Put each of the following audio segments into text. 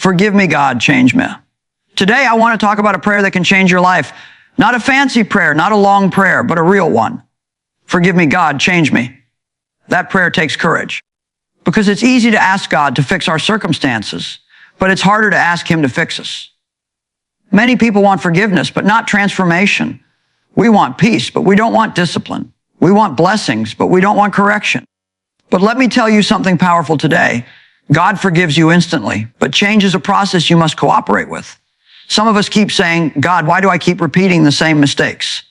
Forgive me, God, change me. Today, I want to talk about a prayer that can change your life. Not a fancy prayer, not a long prayer, but a real one. Forgive me, God, change me. That prayer takes courage because it's easy to ask God to fix our circumstances, but it's harder to ask him to fix us. Many people want forgiveness, but not transformation. We want peace, but we don't want discipline. We want blessings, but we don't want correction. But let me tell you something powerful today. God forgives you instantly, but change is a process you must cooperate with. Some of us keep saying, God, why do I keep repeating the same mistakes?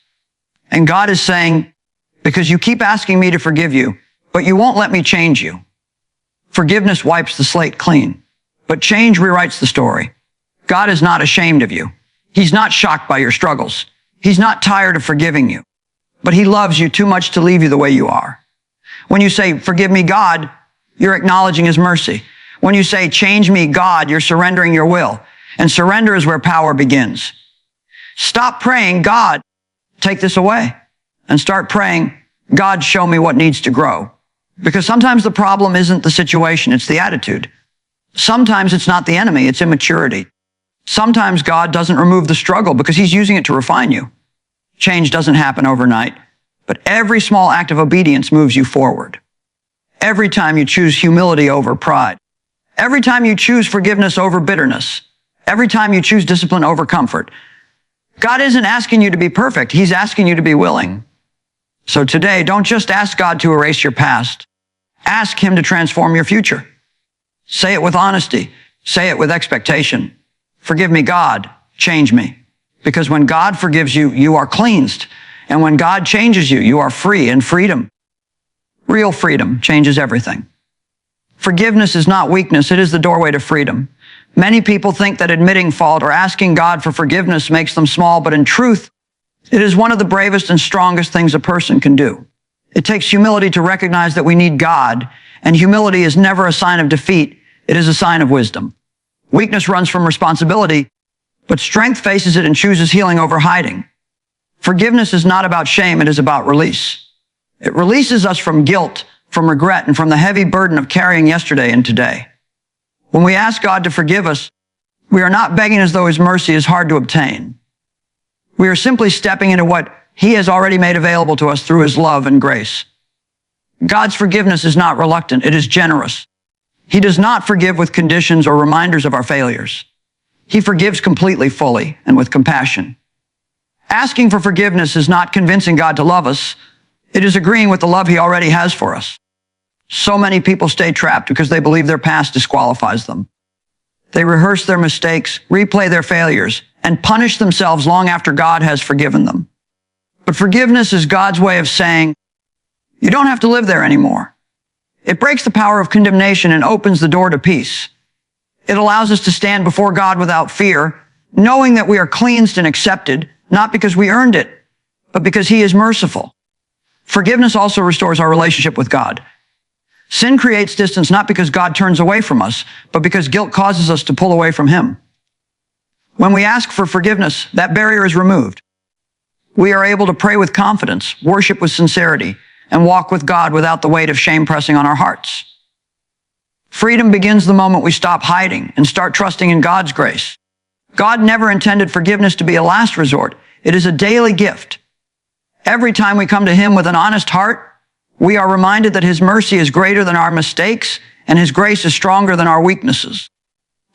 And God is saying, because you keep asking me to forgive you, but you won't let me change you. Forgiveness wipes the slate clean, but change rewrites the story. God is not ashamed of you. He's not shocked by your struggles. He's not tired of forgiving you, but he loves you too much to leave you the way you are. When you say, forgive me, God, you're acknowledging his mercy. When you say, change me, God, you're surrendering your will. And surrender is where power begins. Stop praying, God, take this away. And start praying, God, show me what needs to grow. Because sometimes the problem isn't the situation, it's the attitude. Sometimes it's not the enemy, it's immaturity. Sometimes God doesn't remove the struggle because he's using it to refine you. Change doesn't happen overnight, but every small act of obedience moves you forward. Every time you choose humility over pride, every time you choose forgiveness over bitterness, every time you choose discipline over comfort, God isn't asking you to be perfect. He's asking you to be willing. So today, don't just ask God to erase your past. Ask him to transform your future. Say it with honesty. Say it with expectation. Forgive me, God, change me. Because when God forgives you, you are cleansed. And when God changes you, you are free, and freedom, real freedom, changes everything. Forgiveness is not weakness, it is the doorway to freedom. Many people think that admitting fault or asking God for forgiveness makes them small, but in truth, it is one of the bravest and strongest things a person can do. It takes humility to recognize that we need God, and humility is never a sign of defeat, it is a sign of wisdom. Weakness runs from responsibility, but strength faces it and chooses healing over hiding. Forgiveness is not about shame, it is about release. It releases us from guilt, from regret, and from the heavy burden of carrying yesterday and today. When we ask God to forgive us, we are not begging as though his mercy is hard to obtain. We are simply stepping into what he has already made available to us through his love and grace. God's forgiveness is not reluctant, it is generous. He does not forgive with conditions or reminders of our failures. He forgives completely, fully, and with compassion. Asking for forgiveness is not convincing God to love us. It is agreeing with the love he already has for us. So many people stay trapped because they believe their past disqualifies them. They rehearse their mistakes, replay their failures, and punish themselves long after God has forgiven them. But forgiveness is God's way of saying, you don't have to live there anymore. It breaks the power of condemnation and opens the door to peace. It allows us to stand before God without fear, knowing that we are cleansed and accepted, not because we earned it, but because he is merciful. Forgiveness also restores our relationship with God. Sin creates distance not because God turns away from us, but because guilt causes us to pull away from him. When we ask for forgiveness, that barrier is removed. We are able to pray with confidence, worship with sincerity, and walk with God without the weight of shame pressing on our hearts. Freedom begins the moment we stop hiding and start trusting in God's grace. God never intended forgiveness to be a last resort. It is a daily gift. Every time we come to him with an honest heart, we are reminded that his mercy is greater than our mistakes and his grace is stronger than our weaknesses.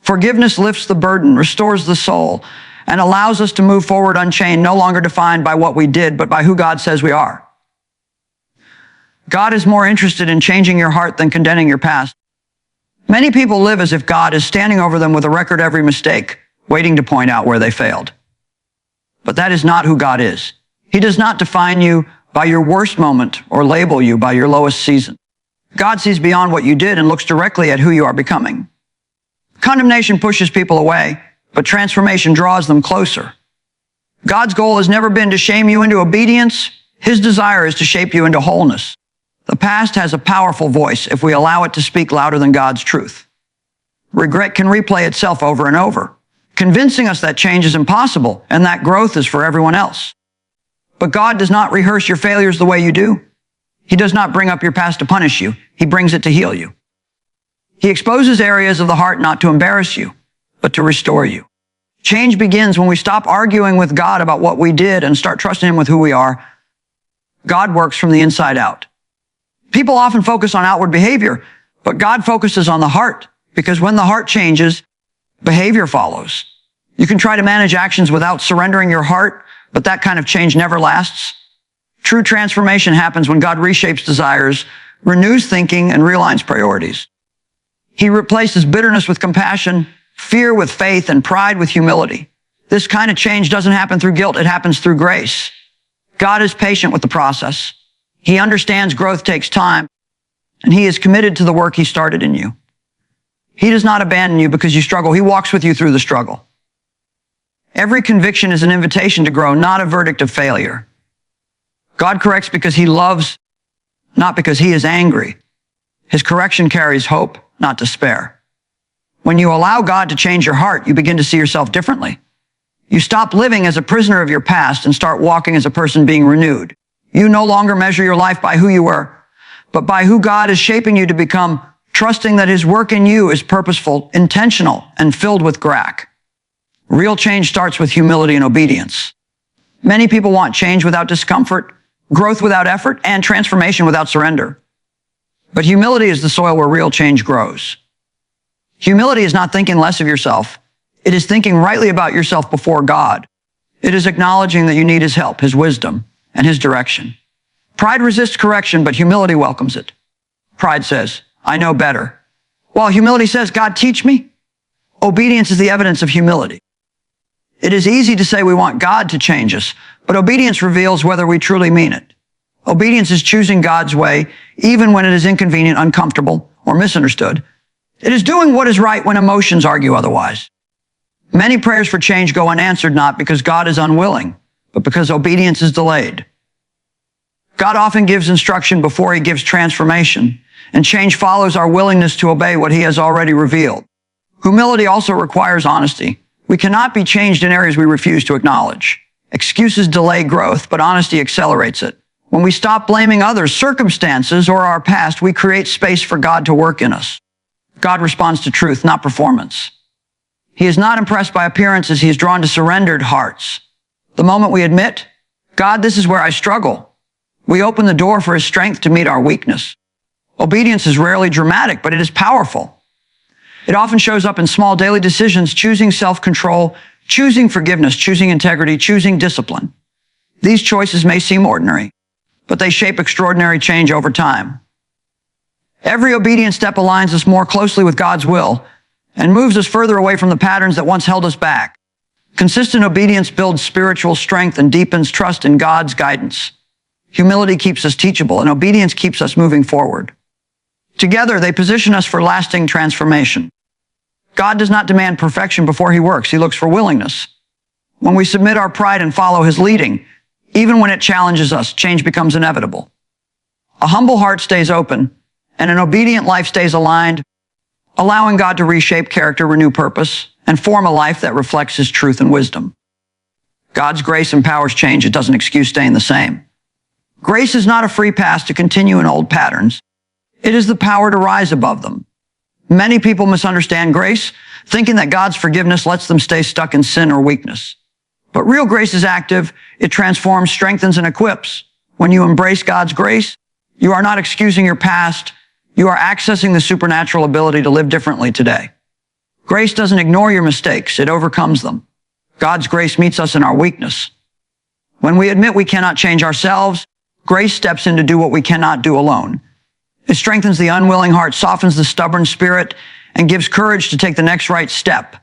Forgiveness lifts the burden, restores the soul, and allows us to move forward unchained, no longer defined by what we did, but by who God says we are. God is more interested in changing your heart than condemning your past. Many people live as if God is standing over them with a record of every mistake, waiting to point out where they failed. But that is not who God is. He does not define you by your worst moment or label you by your lowest season. God sees beyond what you did and looks directly at who you are becoming. Condemnation pushes people away, but transformation draws them closer. God's goal has never been to shame you into obedience. His desire is to shape you into wholeness. The past has a powerful voice if we allow it to speak louder than God's truth. Regret can replay itself over and over, convincing us that change is impossible and that growth is for everyone else. But God does not rehearse your failures the way you do. He does not bring up your past to punish you. He brings it to heal you. He exposes areas of the heart not to embarrass you, but to restore you. Change begins when we stop arguing with God about what we did and start trusting Him with who we are. God works from the inside out. People often focus on outward behavior, but God focuses on the heart, because when the heart changes, behavior follows. You can try to manage actions without surrendering your heart, but that kind of change never lasts. True transformation happens when God reshapes desires, renews thinking, and realigns priorities. He replaces bitterness with compassion, fear with faith, and pride with humility. This kind of change doesn't happen through guilt, it happens through grace. God is patient with the process. He understands growth takes time, and He is committed to the work He started in you. He does not abandon you because you struggle. He walks with you through the struggle. Every conviction is an invitation to grow, not a verdict of failure. God corrects because He loves, not because He is angry. His correction carries hope, not despair. When you allow God to change your heart, you begin to see yourself differently. You stop living as a prisoner of your past and start walking as a person being renewed. You no longer measure your life by who you were, but by who God is shaping you to become, trusting that His work in you is purposeful, intentional, and filled with grace. Real change starts with humility and obedience. Many people want change without discomfort, growth without effort, and transformation without surrender. But humility is the soil where real change grows. Humility is not thinking less of yourself. It is thinking rightly about yourself before God. It is acknowledging that you need His help, His wisdom, and His direction. Pride resists correction, but humility welcomes it. Pride says, I know better. While humility says, God, teach me. Obedience is the evidence of humility. It is easy to say we want God to change us, but obedience reveals whether we truly mean it. Obedience is choosing God's way, even when it is inconvenient, uncomfortable, or misunderstood. It is doing what is right when emotions argue otherwise. Many prayers for change go unanswered, not because God is unwilling, but because obedience is delayed. God often gives instruction before He gives transformation, and change follows our willingness to obey what He has already revealed. Humility also requires honesty. We cannot be changed in areas we refuse to acknowledge. Excuses delay growth, but honesty accelerates it. When we stop blaming others, circumstances, or our past, we create space for God to work in us. God responds to truth, not performance. He is not impressed by appearances. He is drawn to surrendered hearts. The moment we admit, God, this is where I struggle, we open the door for His strength to meet our weakness. Obedience is rarely dramatic, but it is powerful. It often shows up in small daily decisions, choosing self-control, choosing forgiveness, choosing integrity, choosing discipline. These choices may seem ordinary, but they shape extraordinary change over time. Every obedient step aligns us more closely with God's will and moves us further away from the patterns that once held us back. Consistent obedience builds spiritual strength and deepens trust in God's guidance. Humility keeps us teachable, and obedience keeps us moving forward. Together, they position us for lasting transformation. God does not demand perfection before He works. He looks for willingness. When we submit our pride and follow His leading, even when it challenges us, change becomes inevitable. A humble heart stays open, and an obedient life stays aligned, allowing God to reshape character, renew purpose, and form a life that reflects His truth and wisdom. God's grace empowers change. It doesn't excuse staying the same. Grace is not a free pass to continue in old patterns. It is the power to rise above them. Many people misunderstand grace, thinking that God's forgiveness lets them stay stuck in sin or weakness. But real grace is active. It transforms, strengthens, and equips. When you embrace God's grace, you are not excusing your past. You are accessing the supernatural ability to live differently today. Grace doesn't ignore your mistakes. It overcomes them. God's grace meets us in our weakness. When we admit we cannot change ourselves, grace steps in to do what we cannot do alone. It strengthens the unwilling heart, softens the stubborn spirit, and gives courage to take the next right step.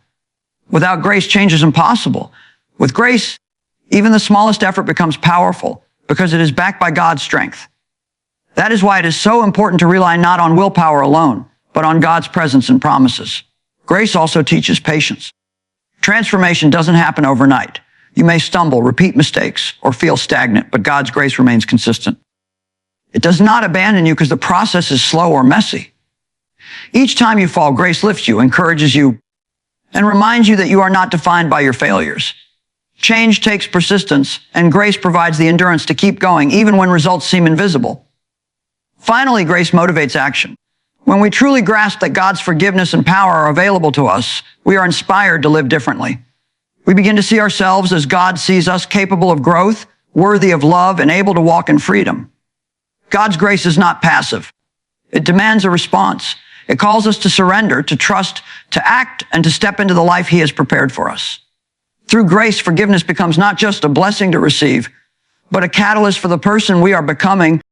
Without grace, change is impossible. With grace, even the smallest effort becomes powerful because it is backed by God's strength. That is why it is so important to rely not on willpower alone, but on God's presence and promises. Grace also teaches patience. Transformation doesn't happen overnight. You may stumble, repeat mistakes, or feel stagnant, but God's grace remains consistent. It does not abandon you because the process is slow or messy. Each time you fall, grace lifts you, encourages you, and reminds you that you are not defined by your failures. Change takes persistence, and grace provides the endurance to keep going, even when results seem invisible. Finally, grace motivates action. When we truly grasp that God's forgiveness and power are available to us, we are inspired to live differently. We begin to see ourselves as God sees us, capable of growth, worthy of love, and able to walk in freedom. God's grace is not passive. It demands a response. It calls us to surrender, to trust, to act, and to step into the life He has prepared for us. Through grace, forgiveness becomes not just a blessing to receive, but a catalyst for the person we are becoming